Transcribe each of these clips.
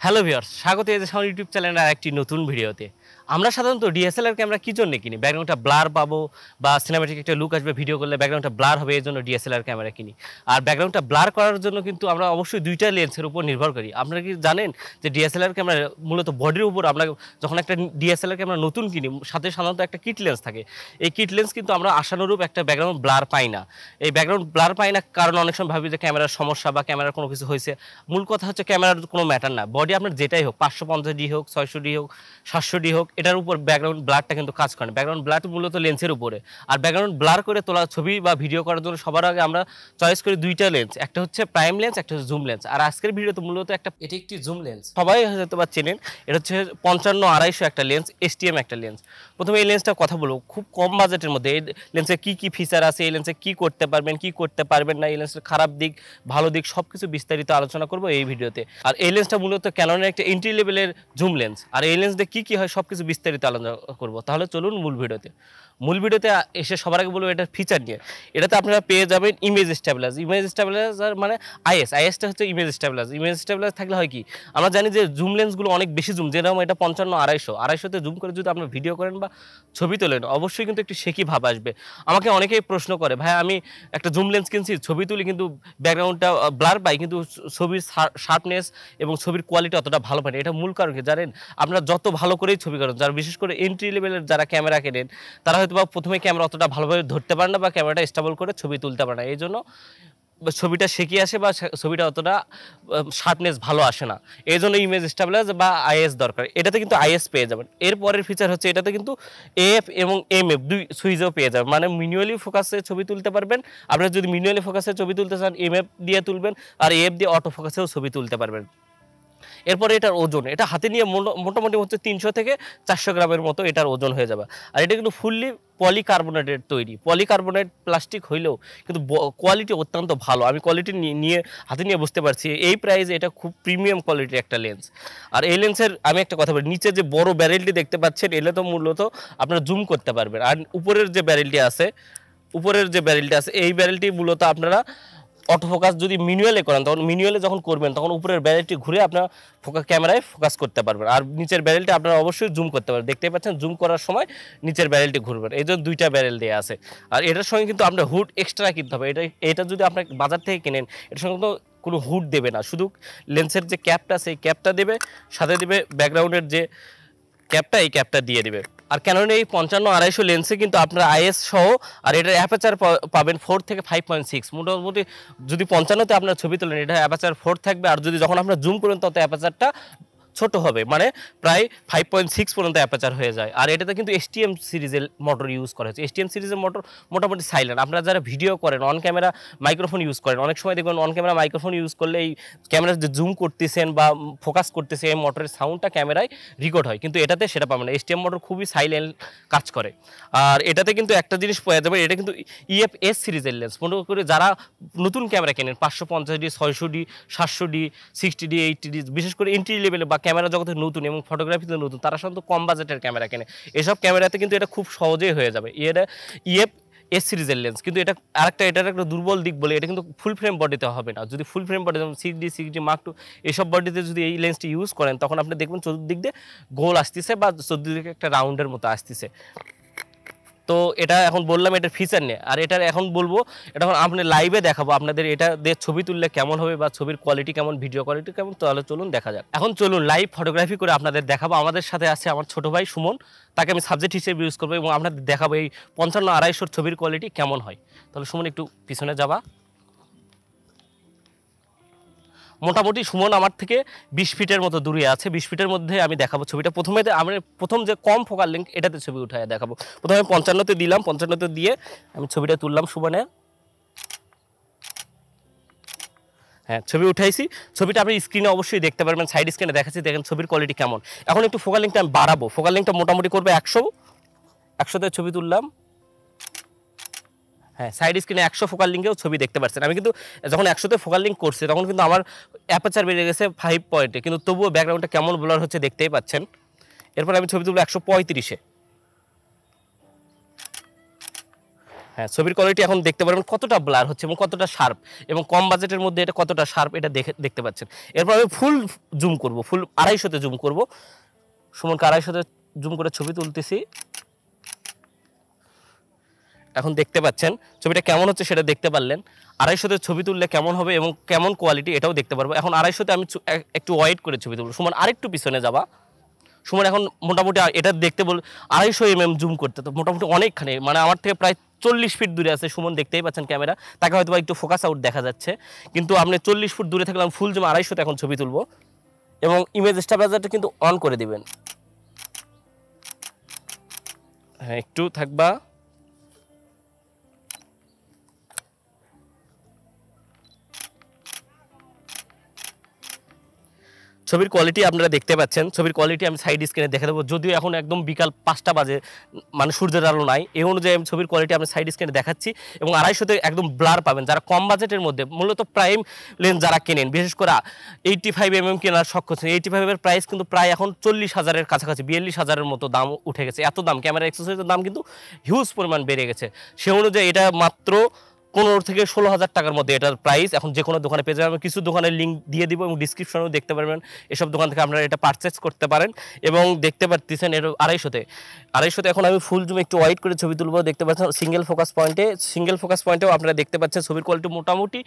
Hello viewers, স্বাগত এজেশন YouTube চ্যানেলের আরেকটি নতুন ভিডিওতে। আমরা সাধারণত ডিএসএলআর ক্যামেরা কী জন্য কিনি? ব্যাকগ্রাউন্ডটা ব্লার পাবো বা সিনেম্যাটিক একটা লুক আসবে, ভিডিও করলে ব্যাকগ্রাউন্ডটা ব্লার হবে, এর জন্য ডিএসএলআর ক্যামেরা কিনি। আর ব্যাকগ্রাউন্ডটা ব্লার করার জন্য কিন্তু আমরা অবশ্যই ২টা লেন্সের উপর নির্ভর করি। আপনারা কি জানেন যে ডিএসএলআর ক্যামেরা মূলত বডির উপর আমরা যখন একটা ডিএসএলআর ক্যামেরা নতুন কিনি, সাথে সাধারণত একটা কিট লেন্স থাকে। এই কিট লেন্স কিন্তু আমরা আশানুরূপ একটা ব্যাকগ্রাউন্ড ব্লার পাই না। এই ব্যাকগ্রাউন্ড ব্লার পাই না কারণ অনেক সময় ভাবি যে ক্যামেরার সমস্যা বা ক্যামেরার কোনো কিছু হয়েছে। মূল কথা হচ্ছে ক্যামেরার কোনো ম্যাটার না। বডি আপনার যেটাই হোক, 550D হোক, 600D হোক, 700D হোক, এটার উপর ব্যাকগ্রাউন্ড ব্লারটা কিন্তু কাজ করে না। ব্যাকগ্রাউন্ড ব্লার মূলত লেন্সের উপরে। আর ব্যাকগ্রাউন্ড ব্লার করে তোলা ছবি বা ভিডিও করার জন্য সবার আগে আমরা চয়েস করি ২টা লেন্স। একটা হচ্ছে প্রাইম লেন্স, একটা হচ্ছে জুম লেন্স। আর আজকের ভিডিওতে মূলত এটি একটি জুম লেন্স। সবাই হয়তোবা চেনেন। এটা হচ্ছে 55-250 একটা লেন্স, STM একটা লেন্স। প্রথমে এই লেন্সটার কথা বলবো। খুব কম বাজেটের মধ্যে এই লেন্সে কি ফিচার আছে, এই লেন্সে কি করতে পারবেন, কি করতে পারবেন না, এই লেন্সের খারাপ দিক, ভালো দিক সবকিছু বিস্তারিত আলোচনা করব এই ভিডিওতে। আর এই লেন্সটা মূলত ক্যাননের একটা এন্ট্রি লেভেলের জুম লেন্স। আর এই লেন্স দিয়ে কি হয় সবকিছু বিস্তারিত আলোচনা করব। তাহলে চলুন মূল ভিডিওতে এসে সবার আগে বলবো এটার ফিচার নিয়ে। এটাতে আপনারা পেয়ে যাবেন ইমেজ স্ট্যাবিলাইজার মানে আইএসটা হচ্ছে ইমেজ স্ট্যাবিলাইজার থাকলে হয় কি, আমরা জানি যে জুম লেন্সগুলো অনেক বেশি জুম, যেরকম এটা 55-250-250তে জুম করে যদি আপনারা ভিডিও করেন বা ছবি তোলেন অবশ্যই কিন্তু একটু শেকি ভাব আসবে। আমাকে অনেকেই প্রশ্ন করে, ভাই আমি একটা জুম লেন্স কিনছি, ছবি তুলি কিন্তু ব্যাকগ্রাউন্ডটা ব্লার পাই, কিন্তু ছবির শার্পনেস এবং ছবির কোয়ালিটি অতটা ভালো পাই না। এটা মূল কারণ কি জানেন? আপনারা যত ভালো করেই ছবি করেন, যারা বিশেষ করে এন্ট্রি লেভেলের যারা ক্যামেরা কেনেন, তারা হয়তো বা প্রথমে ক্যামেরা অতটা ভালোভাবে ধরতে পারে না বা ক্যামেরাটা স্টেবল করে ছবি তুলতে পারে না। এই জন্য ছবিটা শেকি আসে বা ছবিটা অতটা শার্পনেস ভালো আসে না। এই জন্য ইমেজ স্টেবিলাইজার বা আইএস দরকার। এটাতে কিন্তু আইএস পেয়ে যাবেন। এরপরের ফিচার হচ্ছে এটাতে কিন্তু এএফ এবং এমএফ দুই সুইচও পেয়ে যাবেন। মানে ম্যানুয়ালি ফোকাসে ছবি তুলতে পারবেন। আপনারা যদি ম্যানুয়ালি ফোকাসে ছবি তুলতে চান এমএফ দিয়ে তুলবেন, আর এএফ দিয়ে অটো ফোকাসেও ছবি তুলতে পারবেন। এরপরে এটার ওজন, এটা হাতে নিয়ে মোটামুটি হচ্ছে 300 থেকে 400 গ্রামের মতো এটার ওজন হয়ে যাবে। আর এটা কিন্তু ফুললি পলিকার্বনেটের তৈরি। পলিকার্বনেট প্লাস্টিক হইলেও কিন্তু কোয়ালিটি অত্যন্ত ভালো। আমি কোয়ালিটি নিয়ে হাতে নিয়ে বুঝতে পারছি। এই প্রাইসে এটা খুব প্রিমিয়াম কোয়ালিটির একটা লেন্স। আর এই লেন্সের আমি একটা কথা বলি, নিচে যে বড় ব্যারেলটি দেখতে পাচ্ছেন, এটা তো মূলত আপনারা জুম করতে পারবেন। আর উপরের যে ব্যারেলটি আছে, এই ব্যারেলটি মূলত আপনারা অটো ফোকাস যদি ম্যানুয়ালি করেন, তখন ম্যানুয়ালি যখন করবেন তখন উপরের ব্যারেলটি ঘুরে আপনার ক্যামেরায় ফোকাস করতে পারবেন। আর নিচের ব্যারেলটি আপনারা অবশ্যই জুম করতে পারবেন। দেখতেই পাচ্ছেন জুম করার সময় নিচের ব্যারেলটি ঘুরবেন। এই জন্য 2টা ব্যারেল দেওয়া আছে। আর এটার সঙ্গে কিন্তু আপনার হুড এক্সট্রা কিনতে হবে। এটা যদি আপনার বাজার থেকে কেনেন, এটার সঙ্গে তো কোনো হুড দেবে না, শুধু লেন্সের যে ক্যাপটা সেই ক্যাপটা দেবে, সাথে দেবে ব্যাকগ্রাউন্ডের যে ক্যাপটা, এই ক্যাপটা দিয়ে দিবে। আর ক্যাননের এই 55-250 লেন্সে কিন্তু আপনারা আইএস সহ, আর এটার অ্যাপারচার পাবেন 4 থেকে 5.6। মোটামুটি যদি 55-তে আপনার ছবি তোলেন, এটা অ্যাপারচার 4 থাকবে। আর যদি যখন আপনারা জুম করেন তত অ্যাপারচারটা ছোট হবে, মানে প্রায় 5.6 পর্যন্ত অ্যাপারচার হয়ে যায়। আর এটাতে কিন্তু এসটিএম সিরিজের মোটর ইউজ করা হয়েছে। এসটিএম সিরিজের মোটর মোটামুটি সাইলেন্ট। আপনারা যারা ভিডিও করেন, অন ক্যামেরা মাইক্রোফোন ইউজ করেন, অনেক সময় দেখবেন অন ক্যামেরা মাইক্রোফোন ইউজ করলে এই ক্যামেরা যে জুম করতেছেন বা ফোকাস করতেছে, এই মোটরের সাউন্ডটা ক্যামেরায় রেকর্ড হয়, কিন্তু এটাতে সেটা পাবেন না। এসটিএম মোটর খুবই সাইলেন্ট কাজ করে। আর এটাতে কিন্তু একটা জিনিস পাওয়া যাবে, এটা কিন্তু ইএফএস সিরিজের লেন্স। মনে করে যারা নতুন ক্যামেরা কেনেন, 550D, 600D, 700D, 60D, 80D, বিশেষ করে এন্ট্রি লেভেলে বা ক্যামেরা জগতে নতুন এবং ফটোগ্রাফিতে নতুন, তারা সাধারণত কম বাজেটের ক্যামেরা কেনে। এসব ক্যামেরাতে কিন্তু এটা খুব সহজেই হয়ে যাবে। এটা ইএফএস সিরিজের লেন্স। কিন্তু এটার একটা দুর্বল দিক বলে, এটা কিন্তু ফুল ফ্রেম বডিতে হবে না। যদি ফুল ফ্রেম বডি, যেমন 6D Mark II, এইসব বডিতে যদি এই লেন্সটি ইউজ করেন, তখন আপনি দেখবেন চতুর্দিক দিয়ে গোল আসতেছে বা চতুর্দিকে একটা রাউন্ডের মতো আসতেছে। তো এটা এখন বললাম এটার ফিচার নিয়ে। আর এটার এখন বলবো, এটা এখন আপনি লাইভে দেখাবো আপনাদের এটা দিয়ে ছবি তুললে কেমন হবে বা ছবির কোয়ালিটি কেমন, ভিডিও কোয়ালিটি কেমন। তাহলে চলুন দেখা যাক। এখন চলুন লাইভ ফটোগ্রাফি করে আপনাদের দেখাবো। আমাদের সাথে আছে আমার ছোট ভাই সুমন, তাকে আমি সাবজেক্ট হিসেবে ইউজ করবো এবং আপনাদের দেখাবো এই 55-250 ছবির কোয়ালিটি কেমন হয়। তাহলে সুমন একটু পিছনে যাবা। মোটামুটি সুমন আমার থেকে 20 ফিটের মতো দূরে আছে। 20 ফিটের মধ্যে আমি দেখাবো ছবিটা। প্রথম যে কম ফোকাল লেন্থ, এটাতে ছবি উঠায় দেখাবো। প্রথমে 55-তে দিলাম, 55-তে দিয়ে আমি ছবিটা তুললাম সুমনের। হ্যাঁ, ছবি উঠাইছি। ছবিটা আপনি স্ক্রিনে অবশ্যই দেখতে পারবেন, সাইড স্ক্রিনে দেখাচ্ছি, দেখেন ছবির কোয়ালিটি কেমন। এখন একটু ফোকাল লেন্থটা আমি বাড়াবো। ফোকাল লেন্থটা মোটামুটি করবে 100-তে ছবি তুললাম। হ্যাঁ, সাইড স্ক্রিনে 100 ফোকাল লিঙ্কেও ছবি দেখতে পাচ্ছেন। আমি কিন্তু যখন 100-তে ফোকাল লিঙ্ক করছি, তখন কিন্তু আমার অ্যাপারচার বেড়ে গেছে 5 পয়েন্টে, কিন্তু তবুও ব্যাকগ্রাউন্ডটা কেমন ব্লার হচ্ছে দেখতেই পাচ্ছেন। এরপর আমি ছবি তুলব 135-এ। হ্যাঁ, ছবির কোয়ালিটি এখন দেখতে পারবেন কতটা ব্লার হচ্ছে এবং কতটা শার্প, এবং কম বাজেটের মধ্যে এটা কতটা শার্প এটা দেখতে পাচ্ছেন। এরপর আমি ফুল জুম করব, ফুল 250-তে জুম করব। সুমনকে 250-তে জুম করে ছবি তুলতেছি। এখন দেখতে পাচ্ছেন ছবিটা কেমন হচ্ছে সেটা দেখতে পারলেন। 250-তে ছবি তুললে কেমন হবে এবং কেমন কোয়ালিটি এটাও দেখতে পারবো। এখন 250-তে আমি একটু ওয়াইড করে ছবি তুলবো। সুমন আরেকটু পিছনে যাবা। সুমন এখন মোটামুটি এটা দেখতে 250 mm জুম করতে, তো মোটামুটি অনেকখানি, মানে আমার থেকে প্রায় 40 ফিট দূরে আছে সুমন, দেখতেই পাচ্ছেন ক্যামেরা, তাকে হয়তো একটু ফোকাস আউট দেখা যাচ্ছে, কিন্তু আপনি 40 ফুট দূরে থাকলে আমি ফুল জুম 250-তে এখন ছবি তুলবো। এবং ইমেজ স্টেবিলাইজারটা কিন্তু অন করে দিবেন। হ্যাঁ, একটু থাকবা। ছবির কোয়ালিটি আপনারা দেখতে পাচ্ছেন। ছবির কোয়ালিটি আমি সাইড স্ক্রিনে দেখে দেবো, যদিও এখন একদম বিকাল 5টা বাজে, মানে সূর্যের আলো নাই, এই অনুযায়ী আমি ছবির কোয়ালিটি আমি সাইড স্ক্রিনে দেখাচ্ছি। এবং 250-তে একদম ব্লার পাবেন। যারা কম বাজেটের মধ্যে মূলত প্রাইম লেন্স যারা কেনেন, বিশেষ করে 85 mm কেনার সক্ষম, 85-এর প্রাইস কিন্তু প্রায় এখন 40,000-এর কাছাকাছি, 42,000-এর মতো দাম উঠে গেছে। এত দাম, ক্যামেরা অ্যাক্সেসরিজের দাম কিন্তু হিউজ পরিমাণ বেড়ে গেছে। সে অনুযায়ী এটা মাত্র 15 থেকে 16,000 টাকার মধ্যে এটার প্রাইস এখন যে কোনো দোকানে পেয়ে যাবেন। কিছু দোকানের লিঙ্ক দিয়ে দিব এবং ডিসক্রিপশনেও দেখতে পারবেন, এসব দোকান থেকে আপনারা এটা পারচেস করতে পারেন। এবং দেখতে পাচ্ছেন এর 250-তে এখন আমি ফুল জুম একটু ওয়াইড করে ছবি তুলবো। দেখতে পাচ্ছেন সিঙ্গেল ফোকাস পয়েন্টেও আপনারা দেখতে পাচ্ছেন ছবির কোয়ালিটি মোটামুটি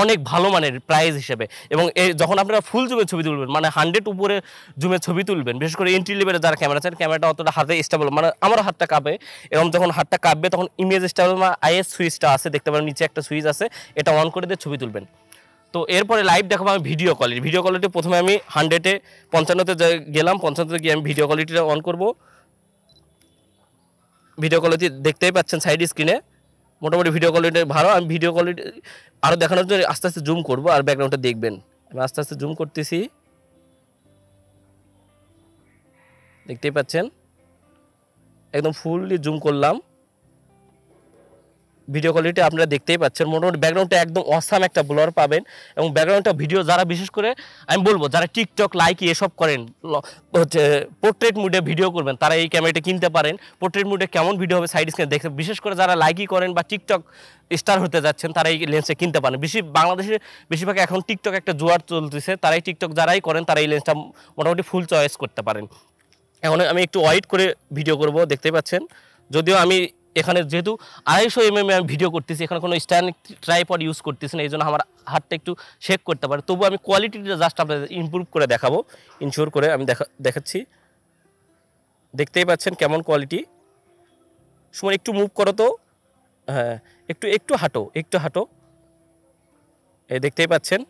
অনেক ভালো মানের প্রাইস হিসেবে। এবং যখন আপনারা ফুল জুমে ছবি তুলবেন, মানে 100 উপরে জুমে ছবি তুলবেন, বিশেষ করে এন্ট্রি লেভেলে যারা ক্যামেরা চান, ক্যামেরাটা অতটা হাতে স্টেবল, মানে আমার হাতটা কাঁপে, এবং যখন হাতটা কাঁপবে তখন ইমেজ স্টেবল আইএস সুইচটা আছে, দেখতে পারেন নিচে একটা সুইচ আছে, এটা অন করে দিয়ে ছবি তুলবেন। তো এরপরে লাইভ দেখাবো আমি ভিডিও কোয়ালিটি। প্রথমে আমি 100-এ 55-তে গেলাম, 55-তে গিয়ে আমি ভিডিও কোয়ালিটিটা অন করব। ভিডিও কোয়ালিটি দেখতেই পাচ্ছেন সাইড স্ক্রিনে, মোটামুটি ভিডিও কোয়ালিটি ভালো। আমি ভিডিও কোয়ালিটি আরও দেখানোর জন্য আস্তে আস্তে জুম করব, আর ব্যাকগ্রাউন্ডটা দেখবেন। আমি আস্তে আস্তে জুম করতেছি, দেখতেই পাচ্ছেন একদম ফুললি জুম করলাম। ভিডিও কোয়ালিটি আপনারা দেখতেই পাচ্ছেন, মোটামুটি ব্যাকগ্রাউন্ডটা একদম অসাম একটা ব্লার পাবেন। এবং ব্যাকগ্রাউন্ডটা ভিডিও যারা, বিশেষ করে আমি বলবো যারা টিকটক লাইকি এসব করেন, হচ্ছে পোর্ট্রেট মুডে ভিডিও করবেন, তারা এই ক্যামেরাটা কিনতে পারেন। পোর্ট্রেট মুডে কেমন ভিডিও হবে সাইড স্ক্রিনে দেখতে, বিশেষ করে যারা লাইকি করেন বা টিকটক স্টার হতে যাচ্ছেন, তারা এই লেন্সটা কিনতে পারেন। বাংলাদেশে বেশিরভাগ এখন টিকটক একটা জোয়ার চলতেছে, তারাই টিকটক যারাই করেন তারা এই লেন্সটা মোটামুটি ফুল চয়েস করতে পারেন। এখন আমি একটু ওয়াইড করে ভিডিও করব, দেখতেই পাচ্ছেন। যদিও আমি এখানে যেহেতু 250 mm আমি ভিডিও করতেছি, এখানে কোনো স্ট্যান্ড ট্রাইপড ইউজ করতেছি না, এই জন্য আমার হাতটা একটু শেক করতে পারে। তবু আমি কোয়ালিটিটা জাস্ট আপনাদের ইমপ্রুভ করে দেখাবো, ইনশিওর করে আমি দেখাচ্ছি। দেখতেই পাচ্ছেন কেমন কোয়ালিটি। সময় একটু মুভ করো তো, হ্যাঁ একটু হাঁটো। এই দেখতেই পাচ্ছেন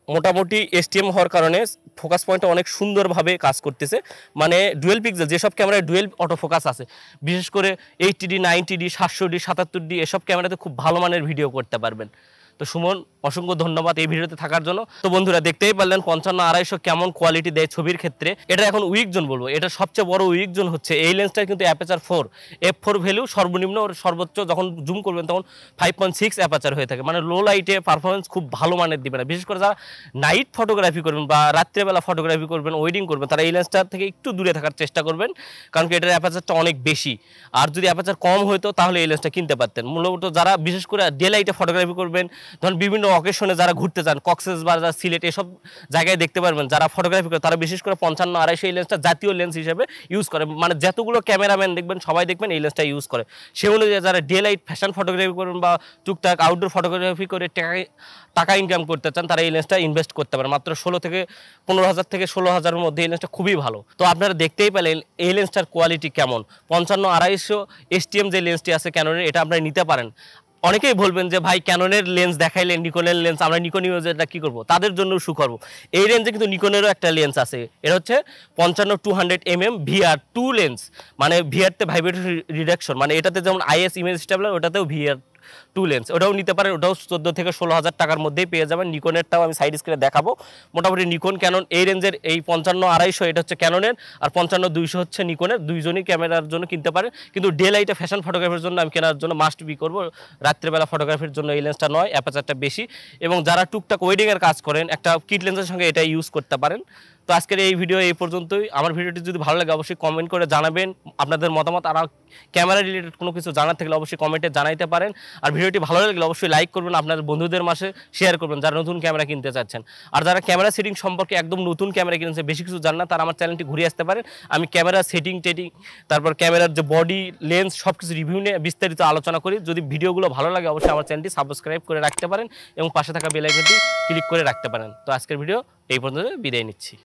মোটামুটি এসটিএম হওয়ার কারণে ফোকাস পয়েন্টটা অনেক সুন্দরভাবে কাজ করতেছে। মানে ডুয়েল পিক্সেল, যেসব ক্যামেরায় ডুয়েল অটো ফোকাস আছে, বিশেষ করে 80D 90D 700D 77D এসব ক্যামেরাতে খুব ভালো মানের ভিডিও করতে পারবেন। তো সুমন, অসংখ্য ধন্যবাদ এই ভিডিওতে থাকার জন্য। তো বন্ধুরা দেখতেই পারলেন 55-250 কেমন কোয়ালিটি দেয় ছবির ক্ষেত্রে। এটা এখন উইক জোন বলবো, এটা সবচেয়ে বড় উইক জোন হচ্ছে এই লেন্সটার কিন্তু অ্যাপাচার 4, f4 ভ্যালু সর্বনিম্ন, ওর সর্বোচ্চ যখন জুম করবেন তখন 5.6 অ্যাপাচার হয়ে থাকে। মানে লো লাইটে পারফরমেন্স খুব ভালো মানের দিবে না। বিশেষ করে যারা নাইট ফটোগ্রাফি করবেন বা রাত্রেবেলা ফটোগ্রাফি করবেন, ওয়েডিং করবেন, তারা এই লেন্সটার থেকে একটু দূরে থাকার চেষ্টা করবেন, কারণ কি এটার অ্যাপাচারটা অনেক বেশি। আর যদি অ্যাপাচার কম হতো তাহলে এই লেন্সটা কিনতে পারতেন। মূলত যারা বিশেষ করে ডে লাইটে ফটোগ্রাফি করবেন, ধরুন বিভিন্ন অকেশনে যারা ঘুরতে যান, কক্সবাজার, সিলেট এসব জায়গায় দেখতে পারবেন যারা ফটোগ্রাফি করে, তারা বিশেষ করে 55-250 এই লেন্সটা জাতীয় লেন্স হিসেবে ইউজ করে। মানে যতগুলো ক্যামেরাম্যান দেখবেন সবাই দেখবেন এই লেন্সটা ইউজ করে। সে অনুযায়ী যারা ডে লাইট ফ্যাশন ফটোগ্রাফি করবেন বা টুকটাক আউটডোর ফটোগ্রাফি করে টাকা ইনকাম করতে চান, তারা এই লেন্সটা ইনভেস্ট করতে পারেন। মাত্র 15,000 থেকে 16,000-এর মধ্যে এই লেন্সটা খুবই ভালো। তো আপনারা দেখতেই পেলেন এই লেন্সটার কোয়ালিটি কেমন। 55-250 এসটিএম যে লেন্সটি আছে ক্যাননের, এটা আপনারা নিতে পারেন। অনেকেই বলবেন যে ভাই ক্যাননের লেন্স দেখাইলেন, নিকনের লেন্স, আমরা নিকন ইউজারটা কী করবো, তাদের জন্য সুখবর। এই রেঞ্জে কিন্তু নিকনেরও একটা লেন্স আছে, এটা হচ্ছে 55-200 mm VR2 লেন্স। মানে ভিআরতে ভাইব্রেশন রিডাকশন, মানে এটাতে যেমন আইএস ইমেজ স্টেবলার, ওটাতেও VR2 লেন্স, ওটাও নিতে পারেন। ওটাও 14 থেকে 16,000 টাকার মধ্যেই পেয়ে যাবেন। নিকনেরটাও আমি সাইড স্ক্রিনে দেখাবো। মোটামুটি নিকন ক্যানন এই রেঞ্জের, এই 55-250 এটা হচ্ছে ক্যাননের, আর 55-200 হচ্ছে নিকনের। দুইজনই ক্যামেরার জন্য কিনতে পারেন, কিন্তু ডে লাইটে ফ্যাশন ফটোগ্রাফির জন্য আমি কেনার জন্য মাস্ট বি করবো। রাত্রেবেলা ফটোগ্রাফির জন্য এই লেন্সটা নয়, অ্যাপাচারটা বেশি। এবং যারা টুকটাক ওয়েডিংয়ের কাজ করেন, একটা কিট লেন্সের সঙ্গে এটা ইউজ করতে পারেন। তো আজকের এই ভিডিও এই পর্যন্তই। আমার ভিডিওটি যদি ভালো লাগে অবশ্যই কমেন্ট করে জানাবেন আপনাদের মতামত। আর ক্যামেরা রিলেটেড কোনো কিছু জানার থাকলে অবশ্যই কমেন্টে জানাইতে পারেন। আর ভিডিওটি ভালো লাগলে অবশ্যই লাইক করবেন, আপনাদের বন্ধুদের মাঝে শেয়ার করবেন যারা নতুন ক্যামেরা কিনতে চাচ্ছেন। আর যারা ক্যামেরা সেটিং সম্পর্কে একদম নতুন ক্যামেরা কিনেছে, বেশি কিছু জান না, তারা আমার চ্যানেলটি ঘুরে আসতে পারেন। আমি ক্যামেরা সেটিং টেটিং, তারপর ক্যামেরার যে বডি লেন্স সব কিছু রিভিউ নিয়ে বিস্তারিত আলোচনা করি। যদি ভিডিওগুলো ভালো লাগে অবশ্যই আমার চ্যানেলটি সাবস্ক্রাইব করে রাখতে পারেন এবং পাশে থাকা বেল আইকনটি ক্লিক করে রাখতে পারেন। তো আজকের ভিডিও এই পর্যন্ত বিদায় নিচ্ছি।